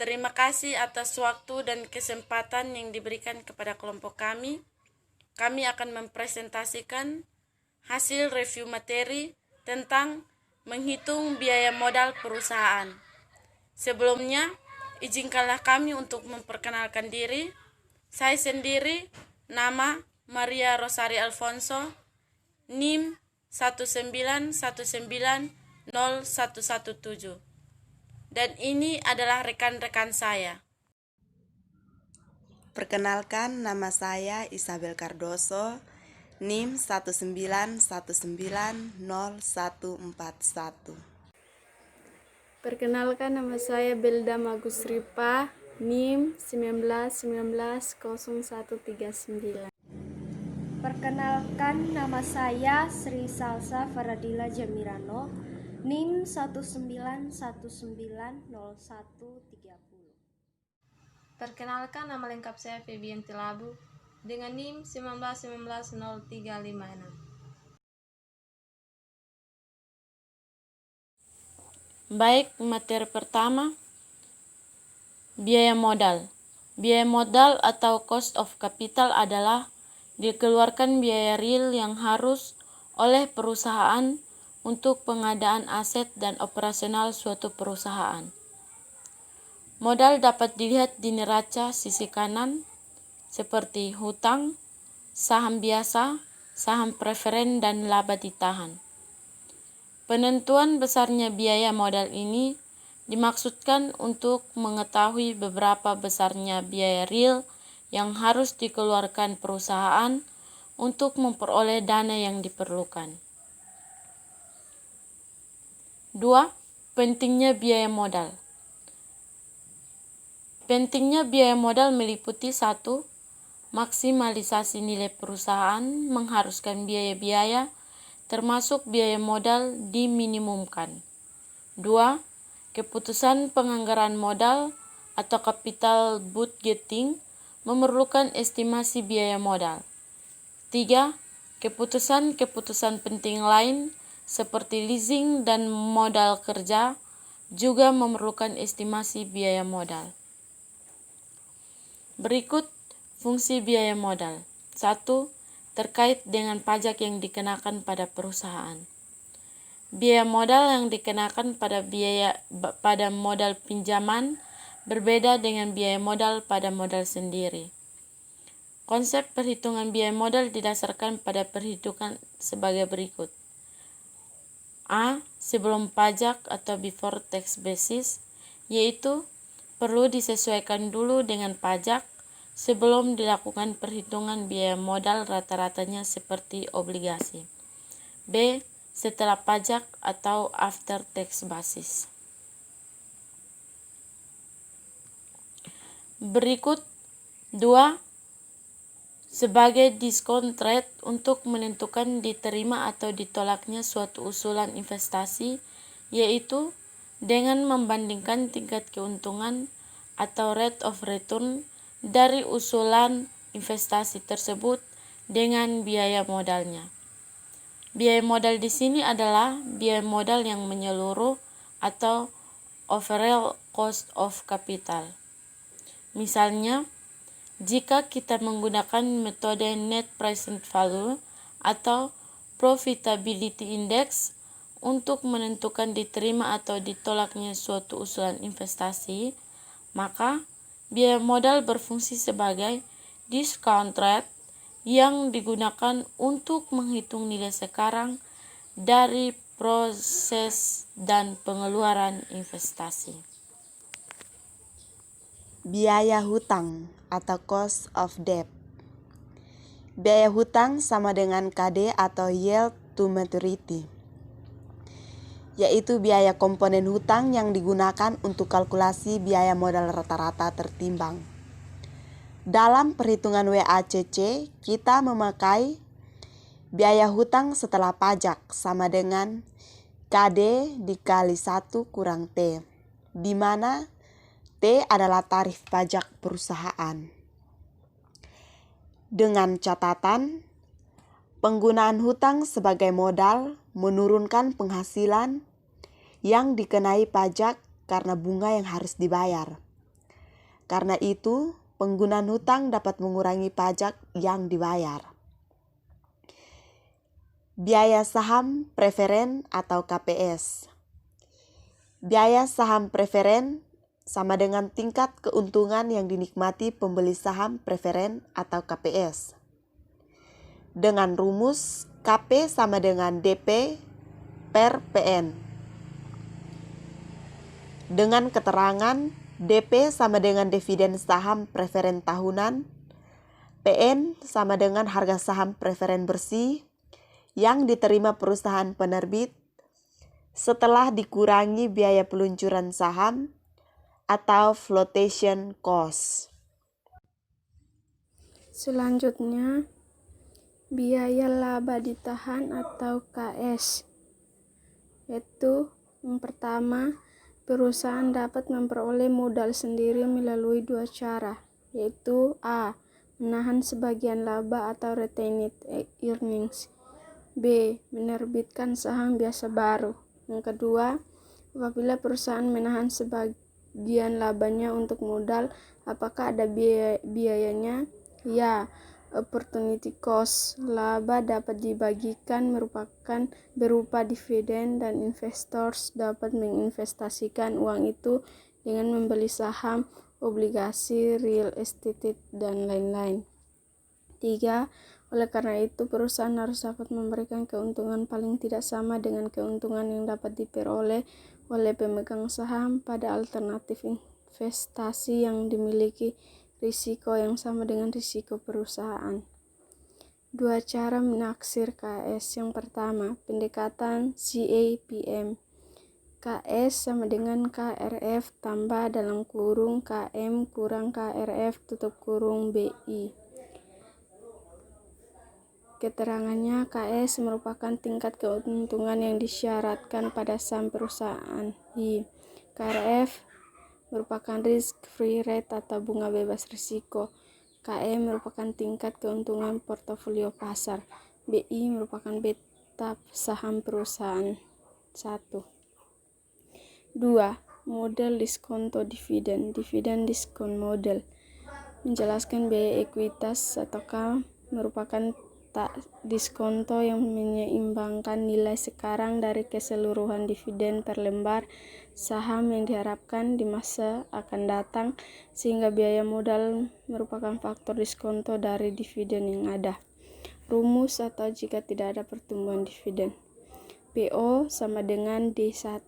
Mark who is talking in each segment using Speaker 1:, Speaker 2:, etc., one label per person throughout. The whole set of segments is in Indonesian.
Speaker 1: Terima kasih atas waktu dan kesempatan yang diberikan kepada kelompok kami. Kami akan mempresentasikan hasil review materi tentang menghitung biaya modal perusahaan. Sebelumnya, izinkanlah kami untuk memperkenalkan diri. Saya sendiri, nama Maria Rosari Alfonso, NIM 1919017. Dan ini adalah rekan-rekan saya.
Speaker 2: Perkenalkan, nama saya Isabel Cardoso, NIM 191901141.
Speaker 3: Perkenalkan, nama saya Belda Magusripa, NIM 191901139.
Speaker 4: Perkenalkan, nama saya Sri Salsa Faradila Jamirano, NIM 191901130.
Speaker 5: Perkenalkan, nama lengkap saya Febian Tilabu dengan NIM 1919036.
Speaker 1: Baik, materi pertama, biaya modal. Biaya modal atau cost of capital adalah dikeluarkan biaya real yang harus oleh perusahaan untuk pengadaan aset dan operasional suatu perusahaan. Modal dapat dilihat di neraca sisi kanan seperti hutang, saham biasa, saham preferen, dan laba ditahan. Penentuan besarnya biaya modal ini dimaksudkan untuk mengetahui beberapa besarnya biaya real yang harus dikeluarkan perusahaan untuk memperoleh dana yang diperlukan. 2. Pentingnya biaya modal. Pentingnya biaya modal meliputi 1. Maksimalisasi nilai perusahaan mengharuskan biaya-biaya termasuk biaya modal diminimumkan. 2. Keputusan penganggaran modal atau capital budgeting memerlukan estimasi biaya modal. 3. Keputusan-keputusan penting lain seperti leasing dan modal kerja juga memerlukan estimasi biaya modal. Berikut fungsi biaya modal. 1. Terkait dengan pajak yang dikenakan pada perusahaan. Biaya modal yang dikenakan pada modal pinjaman berbeda dengan biaya modal pada modal sendiri. Konsep perhitungan biaya modal didasarkan pada perhitungan sebagai berikut. A. Sebelum pajak atau before tax basis, yaitu perlu disesuaikan dulu dengan pajak sebelum dilakukan perhitungan biaya modal rata-ratanya seperti obligasi. B. Setelah pajak atau after tax basis. Berikut 2. Sebagai discount rate untuk menentukan diterima atau ditolaknya suatu usulan investasi, yaitu dengan membandingkan tingkat keuntungan atau rate of return dari usulan investasi tersebut dengan biaya modalnya. Biaya modal di sini adalah biaya modal yang menyeluruh atau overall cost of capital. Misalnya, jika kita menggunakan metode net present value atau profitability index untuk menentukan diterima atau ditolaknya suatu usulan investasi, maka biaya modal berfungsi sebagai discount rate yang digunakan untuk menghitung nilai sekarang dari proses dan pengeluaran investasi.
Speaker 2: Biaya hutang atau cost of debt. Biaya hutang sama dengan KD atau yield to maturity, yaitu biaya komponen hutang yang digunakan untuk kalkulasi biaya modal rata-rata tertimbang. Dalam perhitungan WACC, kita memakai biaya hutang setelah pajak sama dengan KD dikali 1 kurang T, di mana T adalah tarif pajak perusahaan. Dengan catatan, penggunaan hutang sebagai modal menurunkan penghasilan yang dikenai pajak karena bunga yang harus dibayar. Karena itu, penggunaan hutang dapat mengurangi pajak yang dibayar. Biaya saham preferen atau KPS. Biaya saham preferen sama dengan tingkat keuntungan yang dinikmati pembeli saham preferen atau KPS. Dengan rumus KP sama dengan DP per PN. Dengan keterangan DP sama dengan dividen saham preferen tahunan, PN sama dengan harga saham preferen bersih yang diterima perusahaan penerbit setelah dikurangi biaya peluncuran saham atau flotation cost.
Speaker 3: Selanjutnya, biaya laba ditahan atau KS, yaitu yang pertama, perusahaan dapat memperoleh modal sendiri melalui dua cara, yaitu A. Menahan sebagian laba atau retained earnings. B. Menerbitkan saham biasa baru. Yang kedua, apabila perusahaan menahan sebagian labanya untuk modal, apakah ada biayanya? Ya. Opportunity cost. Laba dapat dibagikan merupakan berupa dividen dan investors dapat menginvestasikan uang itu dengan membeli saham, obligasi, real estate, dan lain-lain. 3. Oleh karena itu, perusahaan harus dapat memberikan keuntungan paling tidak sama dengan keuntungan yang dapat diperoleh oleh pemegang saham pada alternatif investasi yang dimiliki risiko yang sama dengan risiko perusahaan. Dua cara menaksir KS. Yang pertama, pendekatan CAPM. KS sama dengan KRF tambah dalam kurung KM kurang KRF tutup kurung BI. Keterangannya, KS merupakan tingkat keuntungan yang disyaratkan pada saham perusahaan. I. KRF merupakan risk free rate atau bunga bebas risiko. KM merupakan tingkat keuntungan portofolio pasar. BI merupakan beta saham perusahaan. 1. 2. Model diskonto dividen. Dividen diskon model menjelaskan biaya ekuitas ataukah merupakan diskonto yang menyeimbangkan nilai sekarang dari keseluruhan dividen per lembar saham yang diharapkan di masa akan datang, sehingga biaya modal merupakan faktor diskonto dari dividen yang ada. Rumus atau jika tidak ada pertumbuhan dividen. PO sama dengan D1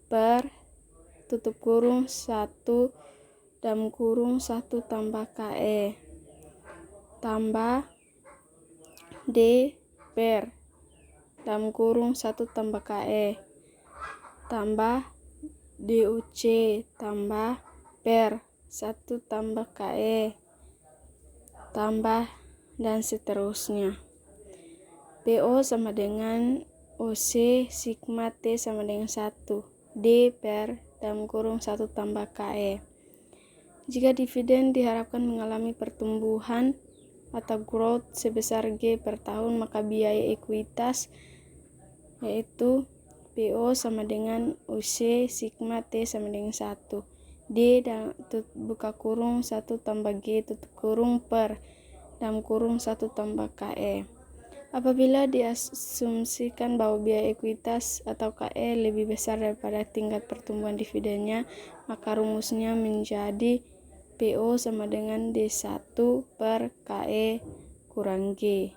Speaker 3: per tutup kurung 1 dalam kurung 1 tambah KE tambah D per dalam kurung 1 tambah KE tambah DUC tambah per 1 tambah KE tambah dan seterusnya. PO sama dengan OC sigma T sama dengan 1 D per dalam kurung 1 tambah KE. Jika dividen diharapkan mengalami pertumbuhan atau growth sebesar G per tahun, maka biaya ekuitas yaitu PO sama dengan UC sigma T sama dengan 1 D dan buka kurung 1 tambah G tutup kurung per dalam kurung 1 tambah KE. Apabila diasumsikan bahwa biaya ekuitas atau KE lebih besar daripada tingkat pertumbuhan dividennya, maka rumusnya menjadi PO sama dengan D1 per KE kurang G,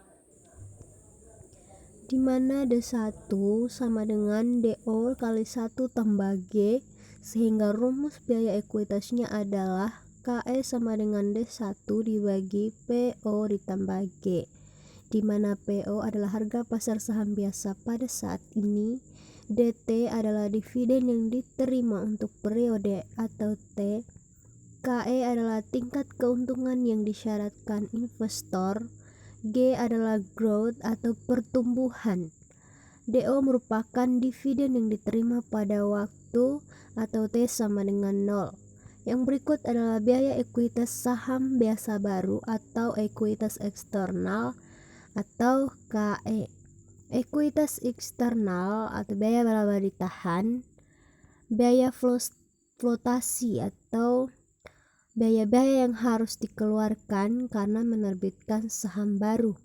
Speaker 6: di mana D1 sama dengan DO kali 1 tambah G, sehingga rumus biaya ekuitasnya adalah KE sama dengan D1 dibagi PO ditambah G, di mana PO adalah harga pasar saham biasa pada saat ini, DT adalah dividen yang diterima untuk periode atau T, KE adalah tingkat keuntungan yang disyaratkan investor, G adalah growth atau pertumbuhan, DO merupakan dividen yang diterima pada waktu atau T sama dengan 0. Yang berikut adalah biaya ekuitas saham biasa baru atau ekuitas eksternal atau KE. Ekuitas eksternal atau biaya laba ditahan, biaya flotasi atau biaya-biaya yang harus dikeluarkan karena menerbitkan saham baru.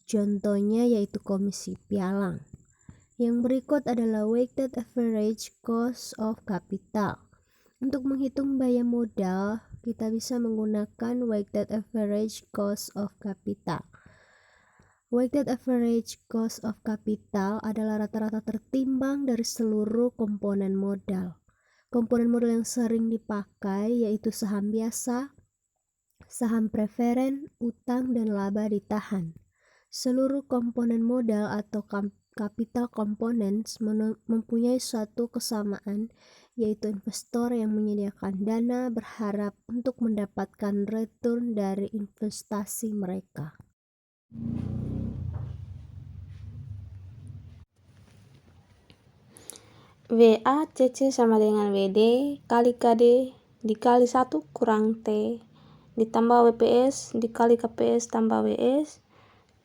Speaker 6: Contohnya yaitu komisi pialang. Yang berikut adalah weighted average cost of capital. Untuk menghitung biaya modal, kita bisa menggunakan weighted average cost of capital. Weighted average cost of capital adalah rata-rata tertimbang dari seluruh komponen modal. Komponen modal yang sering dipakai yaitu saham biasa, saham preferen, utang, dan laba ditahan. Seluruh komponen modal atau capital components mempunyai suatu kesamaan, yaitu investor yang menyediakan dana berharap untuk mendapatkan return dari investasi mereka.
Speaker 5: WACC sama dengan WD kali KD dikali 1 kurang T ditambah WPS dikali KPS tambah WS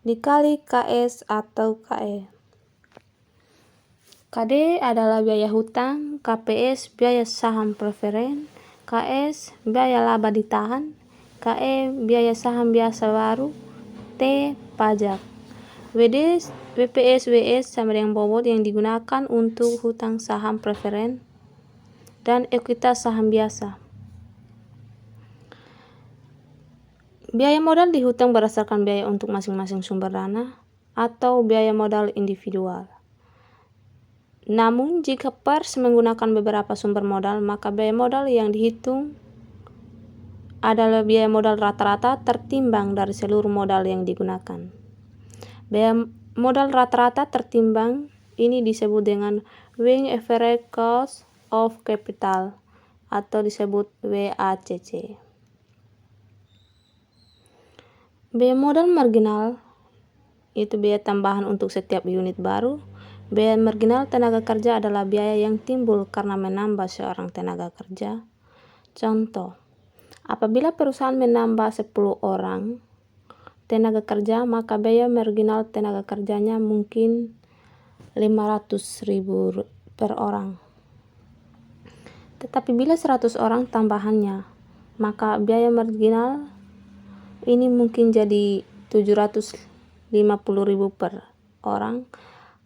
Speaker 5: dikali KS atau KE. KD adalah biaya hutang, KPS biaya saham preferen, KS biaya laba ditahan, KE biaya saham biasa baru, T pajak. WD, WPS, WS sama dengan bobot yang digunakan untuk hutang saham preferen dan ekuitas saham biasa. Biaya modal dihutang berdasarkan biaya untuk masing-masing sumber dana atau biaya modal individual. Namun, jika pers menggunakan beberapa sumber modal, maka biaya modal yang dihitung adalah biaya modal rata-rata tertimbang dari seluruh modal yang digunakan. Biaya modal rata-rata tertimbang ini disebut dengan weighted average cost of capital atau disebut WACC. Biaya modal marginal itu biaya tambahan untuk setiap unit baru. Biaya marginal tenaga kerja adalah biaya yang timbul karena menambah seorang tenaga kerja. Contoh, apabila perusahaan menambah 10 orang tenaga kerja, maka biaya marginal tenaga kerjanya mungkin 500.000 per orang. Tetapi bila 100 orang tambahannya, maka biaya marginal ini mungkin jadi 750.000 per orang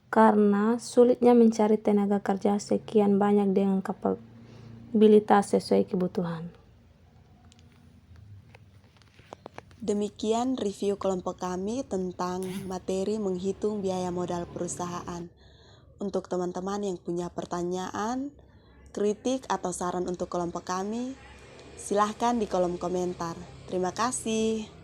Speaker 5: karena sulitnya mencari tenaga kerja sekian banyak dengan kapabilitas sesuai kebutuhan.
Speaker 2: Demikian review kelompok kami tentang materi menghitung biaya modal perusahaan. Untuk teman-teman yang punya pertanyaan, kritik, atau saran untuk kelompok kami, silahkan di kolom komentar. Terima kasih.